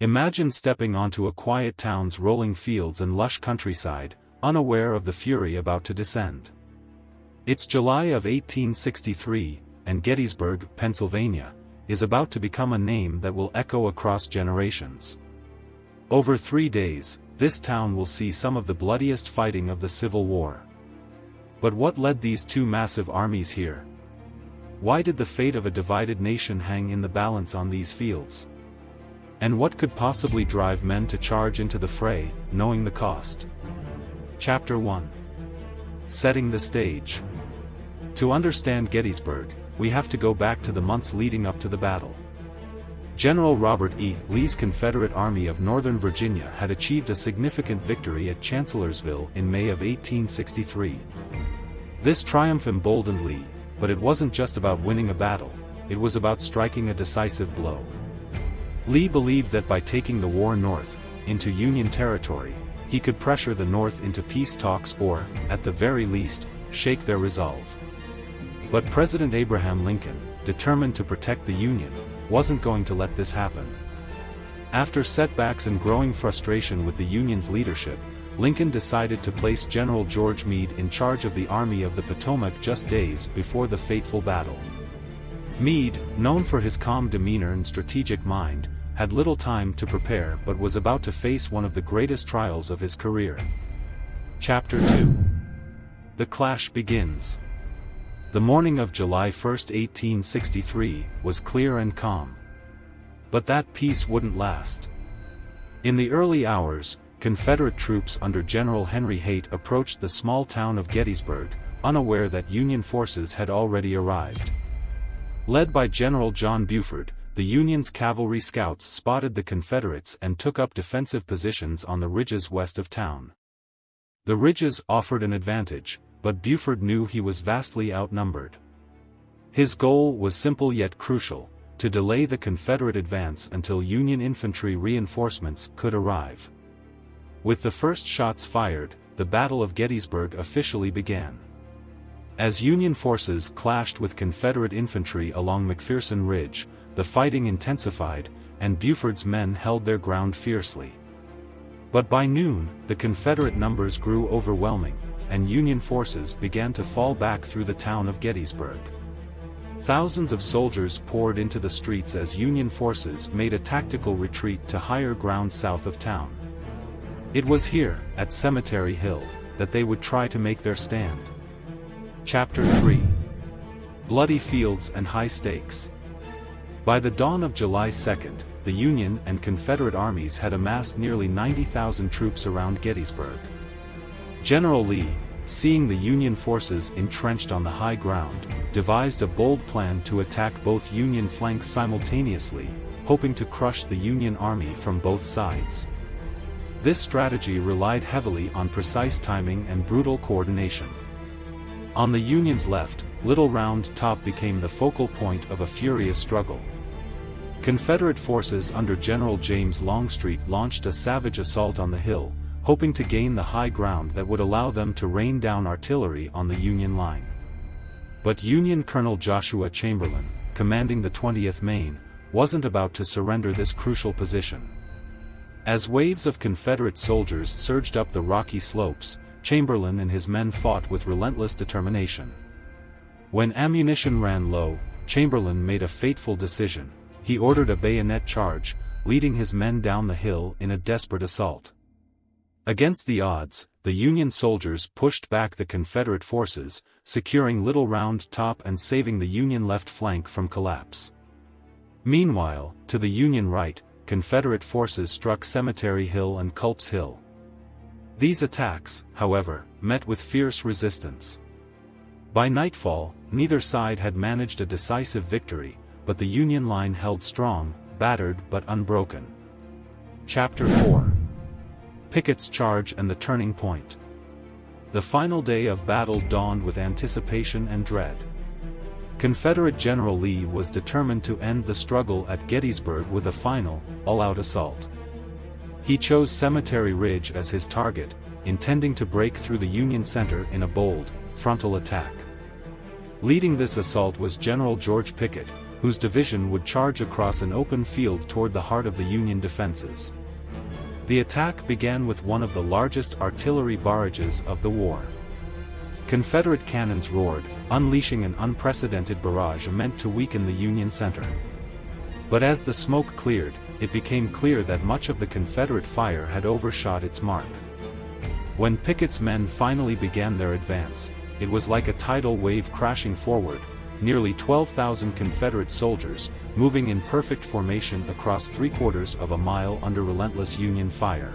Imagine stepping onto a quiet town's rolling fields and lush countryside, unaware of the fury about to descend. It's July of 1863, and Gettysburg, Pennsylvania, is about to become a name that will echo across generations. Over 3 days, this town will see some of the bloodiest fighting of the Civil War. But what led these two massive armies here? Why did the fate of a divided nation hang in the balance on these fields? And what could possibly drive men to charge into the fray, knowing the cost? Chapter 1. Setting the stage. To understand Gettysburg, we have to go back to the months leading up to the battle. General Robert E. Lee's Confederate Army of Northern Virginia had achieved a significant victory at Chancellorsville in May of 1863. This triumph emboldened Lee, but it wasn't just about winning a battle, it was about striking a decisive blow. Lee believed that by taking the war north, into Union territory, he could pressure the North into peace talks or, at the very least, shake their resolve. But President Abraham Lincoln, determined to protect the Union, wasn't going to let this happen. After setbacks and growing frustration with the Union's leadership, Lincoln decided to place General George Meade in charge of the Army of the Potomac just days before the fateful battle. Meade, known for his calm demeanor and strategic mind, had little time to prepare but was about to face one of the greatest trials of his career. Chapter 2. The clash begins. The morning of July 1, 1863, was clear and calm. But that peace wouldn't last. In the early hours, Confederate troops under General Henry Haight approached the small town of Gettysburg, unaware that Union forces had already arrived. Led by General John Buford, the Union's cavalry scouts spotted the Confederates and took up defensive positions on the ridges west of town. The ridges offered an advantage, but Buford knew he was vastly outnumbered. His goal was simple yet crucial: to delay the Confederate advance until Union infantry reinforcements could arrive. With the first shots fired, the Battle of Gettysburg officially began. As Union forces clashed with Confederate infantry along McPherson Ridge, the fighting intensified, and Buford's men held their ground fiercely. But by noon, the Confederate numbers grew overwhelming, and Union forces began to fall back through the town of Gettysburg. Thousands of soldiers poured into the streets as Union forces made a tactical retreat to higher ground south of town. It was here, at Cemetery Hill, that they would try to make their stand. Chapter 3. Bloody fields and high stakes. By the dawn of July 2, the Union and Confederate armies had amassed nearly 90,000 troops around Gettysburg. General Lee, seeing the Union forces entrenched on the high ground, devised a bold plan to attack both Union flanks simultaneously, hoping to crush the Union army from both sides. This strategy relied heavily on precise timing and brutal coordination. On the Union's left, Little Round Top became the focal point of a furious struggle. Confederate forces under General James Longstreet launched a savage assault on the hill, hoping to gain the high ground that would allow them to rain down artillery on the Union line. But Union Colonel Joshua Chamberlain, commanding the 20th Maine, wasn't about to surrender this crucial position. As waves of Confederate soldiers surged up the rocky slopes, Chamberlain and his men fought with relentless determination. When ammunition ran low, Chamberlain made a fateful decision. He ordered a bayonet charge, leading his men down the hill in a desperate assault. Against the odds, the Union soldiers pushed back the Confederate forces, securing Little Round Top and saving the Union left flank from collapse. Meanwhile, to the Union right, Confederate forces struck Cemetery Hill and Culp's Hill. These attacks, however, met with fierce resistance. By nightfall, neither side had managed a decisive victory, but the Union line held strong, battered but unbroken. Chapter 4. Pickets' charge and the turning point. The final day of battle dawned with anticipation and dread. Confederate General Lee was determined to end the struggle at Gettysburg with a final, all-out assault. He chose Cemetery Ridge as his target, intending to break through the Union center in a bold, frontal attack. Leading this assault was General George Pickett, whose division would charge across an open field toward the heart of the Union defenses. The attack began with one of the largest artillery barrages of the war. Confederate cannons roared, unleashing an unprecedented barrage meant to weaken the Union center. But as the smoke cleared, it became clear that much of the Confederate fire had overshot its mark. When Pickets' men finally began their advance, it was like a tidal wave crashing forward, nearly 12,000 Confederate soldiers, moving in perfect formation across 3/4 of a mile under relentless Union fire.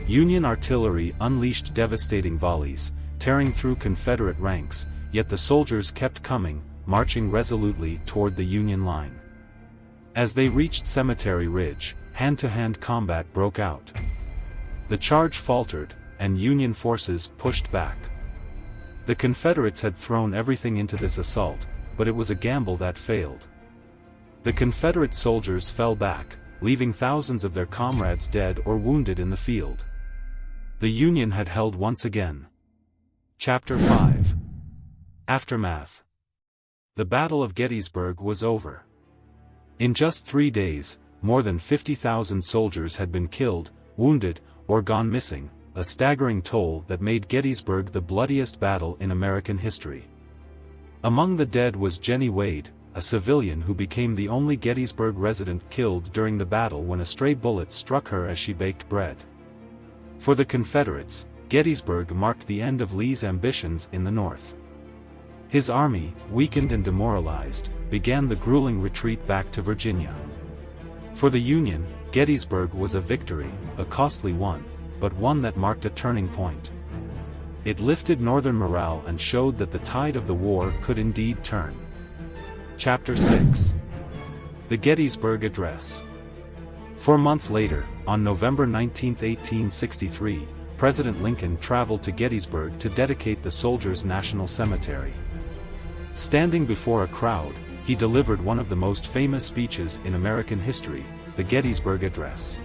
Union artillery unleashed devastating volleys, tearing through Confederate ranks, yet the soldiers kept coming, marching resolutely toward the Union line. As they reached Cemetery Ridge, hand-to-hand combat broke out. The charge faltered, and Union forces pushed back. The Confederates had thrown everything into this assault, but it was a gamble that failed. The Confederate soldiers fell back, leaving thousands of their comrades dead or wounded in the field. The Union had held once again. Chapter 5. Aftermath. The Battle of Gettysburg was over. In just 3 days, more than 50,000 soldiers had been killed, wounded, or gone missing, a staggering toll that made Gettysburg the bloodiest battle in American history. Among the dead was Jenny Wade, a civilian who became the only Gettysburg resident killed during the battle when a stray bullet struck her as she baked bread. For the Confederates, Gettysburg marked the end of Lee's ambitions in the North. His army, weakened and demoralized, began the grueling retreat back to Virginia. For the Union, Gettysburg was a victory, a costly one, but one that marked a turning point. It lifted Northern morale and showed that the tide of the war could indeed turn. Chapter 6. The Gettysburg Address. 4 months later, on November 19, 1863, President Lincoln traveled to Gettysburg to dedicate the soldiers' national cemetery. Standing before a crowd, he delivered one of the most famous speeches in American history, the Gettysburg Address.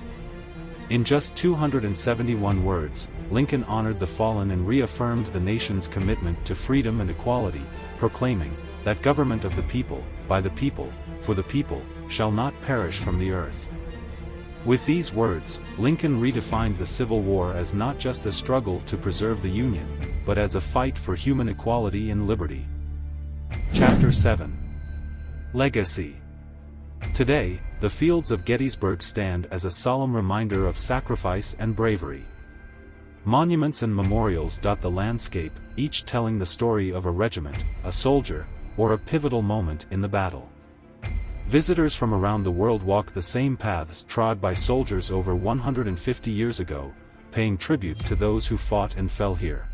In just 271 words, Lincoln honored the fallen and reaffirmed the nation's commitment to freedom and equality, proclaiming that government of the people, by the people, for the people, shall not perish from the earth. With these words, Lincoln redefined the Civil War as not just a struggle to preserve the Union, but as a fight for human equality and liberty. Chapter 7. Legacy. Today, the fields of Gettysburg stand as a solemn reminder of sacrifice and bravery. Monuments and memorials dot the landscape, each telling the story of a regiment, a soldier, or a pivotal moment in the battle. Visitors from around the world walk the same paths trod by soldiers over 150 years ago, paying tribute to those who fought and fell here.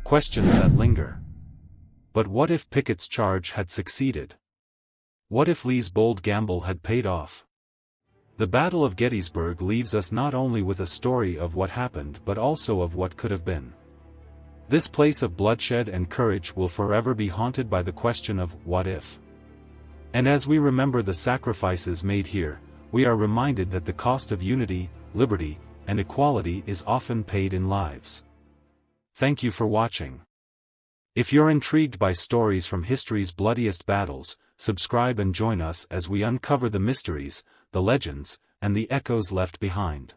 Questions that linger. But what if Pickets' charge had succeeded? What if Lee's bold gamble had paid off? The Battle of Gettysburg leaves us not only with a story of what happened but also of what could have been. This place of bloodshed and courage will forever be haunted by the question of what if. And as we remember the sacrifices made here, we are reminded that the cost of unity, liberty, and equality is often paid in lives. Thank you for watching. If you're intrigued by stories from history's bloodiest battles, subscribe and join us as we uncover the mysteries, the legends, and the echoes left behind.